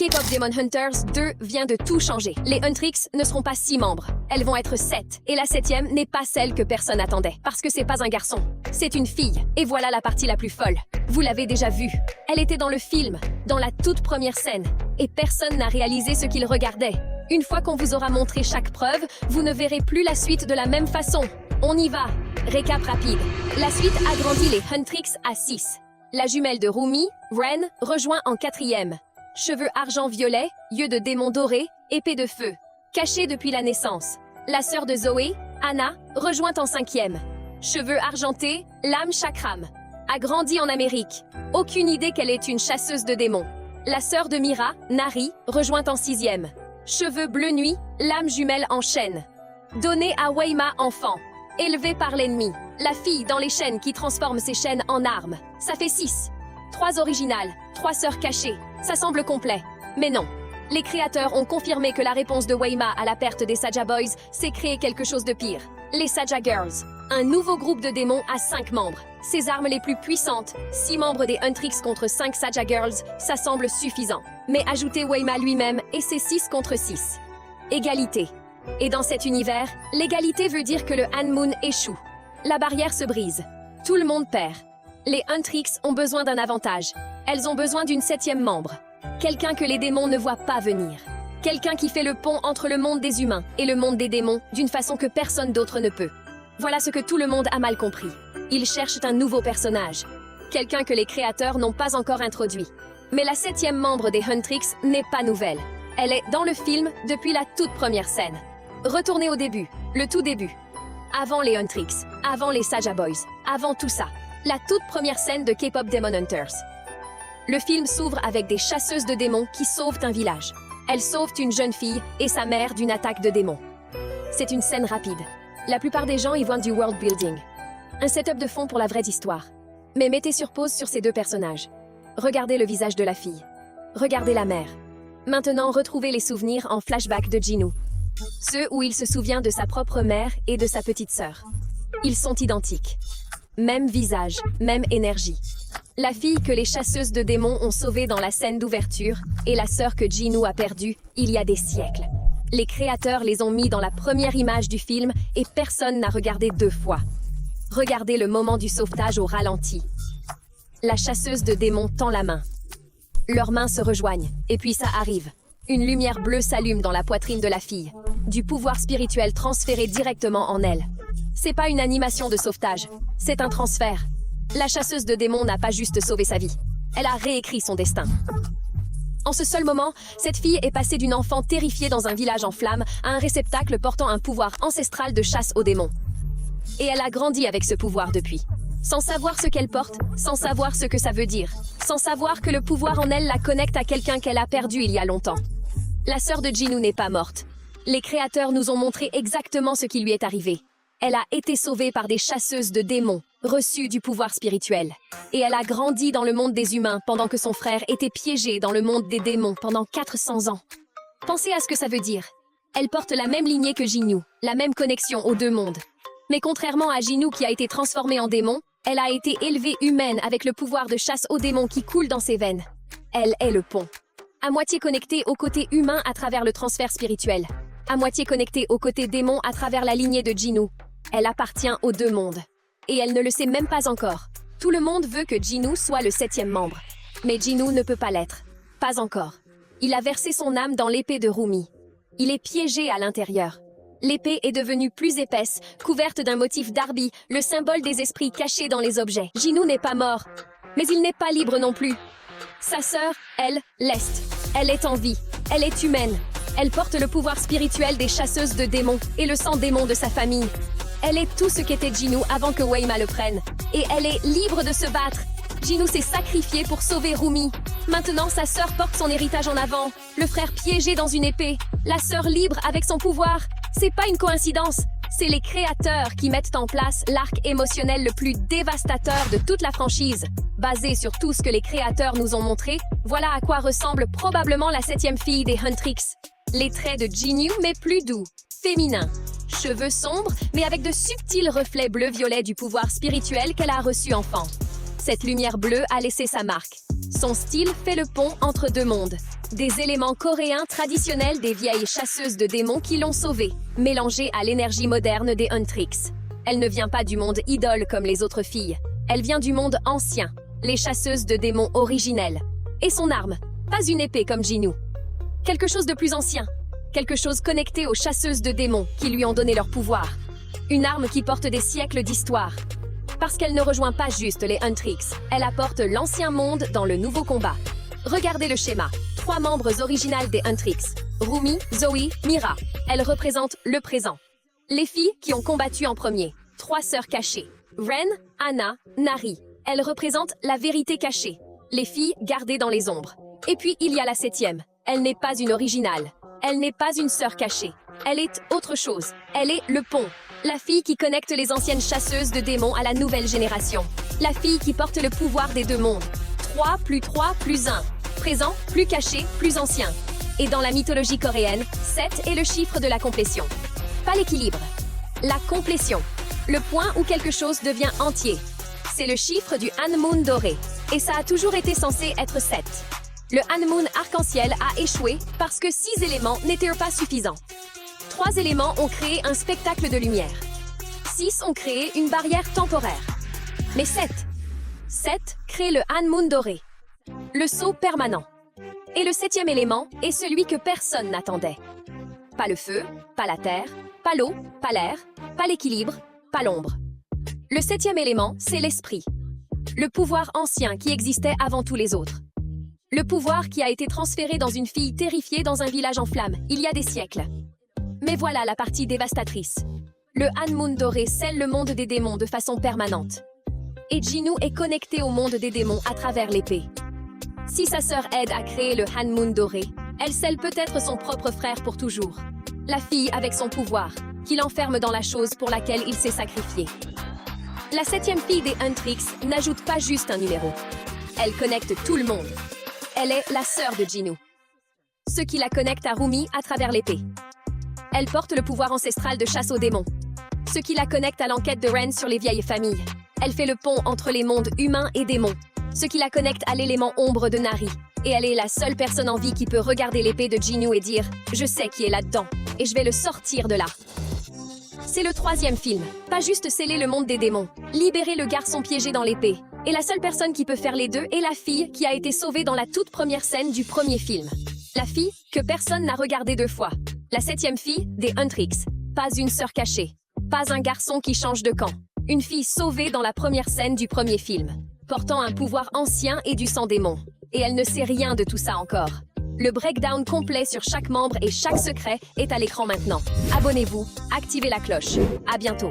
K-Pop Demon Hunters 2 vient de tout changer. Les Huntrix ne seront pas 6 membres. Elles vont être 7. Et la 7e n'est pas celle que personne attendait. Parce que c'est pas un garçon. C'est une fille. Et voilà la partie la plus folle. Vous l'avez déjà vue. Elle était dans le film, dans la toute première scène. Et personne n'a réalisé ce qu'il regardait. Une fois qu'on vous aura montré chaque preuve, vous ne verrez plus la suite de la même façon. On y va. Récap rapide. La suite agrandit les Huntrix à 6. La jumelle de Rumi, Ren, rejoint en 4e. Cheveux argent-violet, yeux de démon doré, épée de feu. Cachée depuis la naissance. La sœur de Zoé, Anna, rejoint en 5e. Cheveux argentés, lame chakram. A grandi en Amérique. Aucune idée qu'elle est une chasseuse de démons. La sœur de Mira, Nari, rejoint en 6e. Cheveux bleu nuit, lame jumelle en chaîne. Donnée à Weima enfant. Élevée par l'ennemi. La fille dans les chaînes qui transforme ses chaînes en armes. Ça fait 6. 3 originales, 3 sœurs cachées. Ça semble complet. Mais non. Les créateurs ont confirmé que la réponse de Weima à la perte des Saja Boys, c'est créer quelque chose de pire. Les Saja Girls. Un nouveau groupe de démons à 5 membres. Ses armes les plus puissantes, 6 membres des Huntrix contre 5 Saja Girls, ça semble suffisant. Mais ajoutez Weima lui-même et c'est 6 contre 6. Égalité. Et dans cet univers, l'égalité veut dire que le Han-Moon échoue. La barrière se brise. Tout le monde perd. Les Huntrix ont besoin d'un avantage. Elles ont besoin d'une 7e membre. Quelqu'un que les démons ne voient pas venir. Quelqu'un qui fait le pont entre le monde des humains et le monde des démons d'une façon que personne d'autre ne peut. Voilà ce que tout le monde a mal compris. Ils cherchent un nouveau personnage. Quelqu'un que les créateurs n'ont pas encore introduit. Mais la 7e membre des Huntrix n'est pas nouvelle. Elle est dans le film depuis la toute première scène. Retournez au début, le tout début. Avant les Huntrix, avant les Saja Boys, avant tout ça. La toute première scène de K-Pop Demon Hunters. Le film s'ouvre avec des chasseuses de démons qui sauvent un village. Elles sauvent une jeune fille et sa mère d'une attaque de démons. C'est une scène rapide. La plupart des gens y voient du world building. Un setup de fond pour la vraie histoire. Mais mettez sur pause sur ces 2 personnages. Regardez le visage de la fille. Regardez la mère. Maintenant, retrouvez les souvenirs en flashback de Jinu. Ceux où il se souvient de sa propre mère et de sa petite sœur. Ils sont identiques. Même visage, même énergie. La fille que les chasseuses de démons ont sauvée dans la scène d'ouverture et la sœur que Jinu a perdue il y a des siècles. Les créateurs les ont mis dans la première image du film et personne n'a regardé 2 fois. Regardez le moment du sauvetage au ralenti. La chasseuse de démons tend la main. Leurs mains se rejoignent, et puis ça arrive. Une lumière bleue s'allume dans la poitrine de la fille. Du pouvoir spirituel transféré directement en elle. C'est pas une animation de sauvetage, c'est un transfert. La chasseuse de démons n'a pas juste sauvé sa vie. Elle a réécrit son destin. En ce seul moment, cette fille est passée d'une enfant terrifiée dans un village en flammes à un réceptacle portant un pouvoir ancestral de chasse aux démons. Et elle a grandi avec ce pouvoir depuis. Sans savoir ce qu'elle porte, sans savoir ce que ça veut dire, sans savoir que le pouvoir en elle la connecte à quelqu'un qu'elle a perdu il y a longtemps. La sœur de Jinu n'est pas morte. Les créateurs nous ont montré exactement ce qui lui est arrivé. Elle a été sauvée par des chasseuses de démons, reçues du pouvoir spirituel. Et elle a grandi dans le monde des humains pendant que son frère était piégé dans le monde des démons pendant 400 ans. Pensez à ce que ça veut dire. Elle porte la même lignée que Jinu, la même connexion aux 2 mondes. Mais contrairement à Jinu qui a été transformée en démon, elle a été élevée humaine avec le pouvoir de chasse aux démons qui coule dans ses veines. Elle est le pont. À moitié connectée au côté humain à travers le transfert spirituel. À moitié connectée au côté démon à travers la lignée de Jinu. Elle appartient aux 2 mondes. Et elle ne le sait même pas encore. Tout le monde veut que Jinu soit le 7e membre. Mais Jinu ne peut pas l'être. Pas encore. Il a versé son âme dans l'épée de Rumi. Il est piégé à l'intérieur. L'épée est devenue plus épaisse, couverte d'un motif d'Arbi, le symbole des esprits cachés dans les objets. Jinu n'est pas mort, mais il n'est pas libre non plus. Sa sœur, elle, l'est. Elle est en vie. Elle est humaine. Elle porte le pouvoir spirituel des chasseuses de démons et le sang démon de sa famille. Elle est tout ce qu'était Jinu avant que Weima le prenne. Et elle est libre de se battre. Jinu s'est sacrifié pour sauver Rumi. Maintenant, sa sœur porte son héritage en avant. Le frère piégé dans une épée. La sœur libre avec son pouvoir. C'est pas une coïncidence. C'est les créateurs qui mettent en place l'arc émotionnel le plus dévastateur de toute la franchise. Basé sur tout ce que les créateurs nous ont montré, voilà à quoi ressemble probablement la 7e fille des Huntrix. Les traits de Jinu, mais plus doux, féminins. Cheveux sombres, mais avec de subtils reflets bleu-violet du pouvoir spirituel qu'elle a reçu enfant. Cette lumière bleue a laissé sa marque. Son style fait le pont entre 2 mondes. Des éléments coréens traditionnels des vieilles chasseuses de démons qui l'ont sauvée, mélangés à l'énergie moderne des Huntrix. Elle ne vient pas du monde idole comme les autres filles. Elle vient du monde ancien, les chasseuses de démons originelles. Et son arme, pas une épée comme Jinwoo. Quelque chose de plus ancien, quelque chose connecté aux chasseuses de démons qui lui ont donné leur pouvoir. Une arme qui porte des siècles d'histoire. Parce qu'elle ne rejoint pas juste les Huntrix, elle apporte l'ancien monde dans le nouveau combat. Regardez le schéma. 3 membres originales des Huntrix. Rumi, Zoe, Mira. Elles représentent le présent. Les filles qui ont combattu en premier. 3 sœurs cachées. Ren, Anna, Nari. Elles représentent la vérité cachée. Les filles gardées dans les ombres. Et puis il y a la 7e. Elle n'est pas une originale. Elle n'est pas une sœur cachée. Elle est autre chose. Elle est le pont. La fille qui connecte les anciennes chasseuses de démons à la nouvelle génération. La fille qui porte le pouvoir des 2 mondes. 3 plus 1. Présent, plus caché, plus ancien. Et dans la mythologie coréenne, 7 est le chiffre de la complétion. Pas l'équilibre. La complétion. Le point où quelque chose devient entier. C'est le chiffre du Han-moon doré. Et ça a toujours été censé être 7. Le Han-moon arc-en-ciel a échoué parce que 6 éléments n'étaient pas suffisants. 3 éléments ont créé un spectacle de lumière. 6 ont créé une barrière temporaire. Mais 7 crée le Han-moon doré. Le saut permanent. Et le 7e élément est celui que personne n'attendait. Pas le feu, pas la terre, pas l'eau, pas l'air, pas l'équilibre, pas l'ombre. Le 7e élément, c'est l'esprit. Le pouvoir ancien qui existait avant tous les autres. Le pouvoir qui a été transféré dans une fille terrifiée dans un village en flammes, il y a des siècles. Mais voilà la partie dévastatrice. Le Han-moon doré scelle le monde des démons de façon permanente. Et Jinwoo est connecté au monde des démons à travers l'épée. Si sa sœur aide à créer le Han-moon doré, elle scelle peut-être son propre frère pour toujours. La fille avec son pouvoir, qui l'enferme dans la chose pour laquelle il s'est sacrifié. La 7e fille des Huntrix n'ajoute pas juste un numéro. Elle connecte tout le monde. Elle est la sœur de Jinwoo. Ce qui la connecte à Rumi à travers l'épée. Elle porte le pouvoir ancestral de chasse aux démons. Ce qui la connecte à l'enquête de Ren sur les vieilles familles. Elle fait le pont entre les mondes humains et démons. Ce qui la connecte à l'élément ombre de Nari. Et elle est la seule personne en vie qui peut regarder l'épée de Jinwoo et dire « Je sais qui est là-dedans, et je vais le sortir de là ». C'est le 3e film. Pas juste sceller le monde des démons. Libérer le garçon piégé dans l'épée. Et la seule personne qui peut faire les deux est la fille qui a été sauvée dans la toute première scène du premier film. La fille que personne n'a regardée 2 fois. La 7e fille des Huntrix. Pas une sœur cachée. Pas un garçon qui change de camp. Une fille sauvée dans la première scène du premier film. Portant un pouvoir ancien et du sang démon. Et elle ne sait rien de tout ça encore. Le breakdown complet sur chaque membre et chaque secret est à l'écran maintenant. Abonnez-vous, activez la cloche. À bientôt.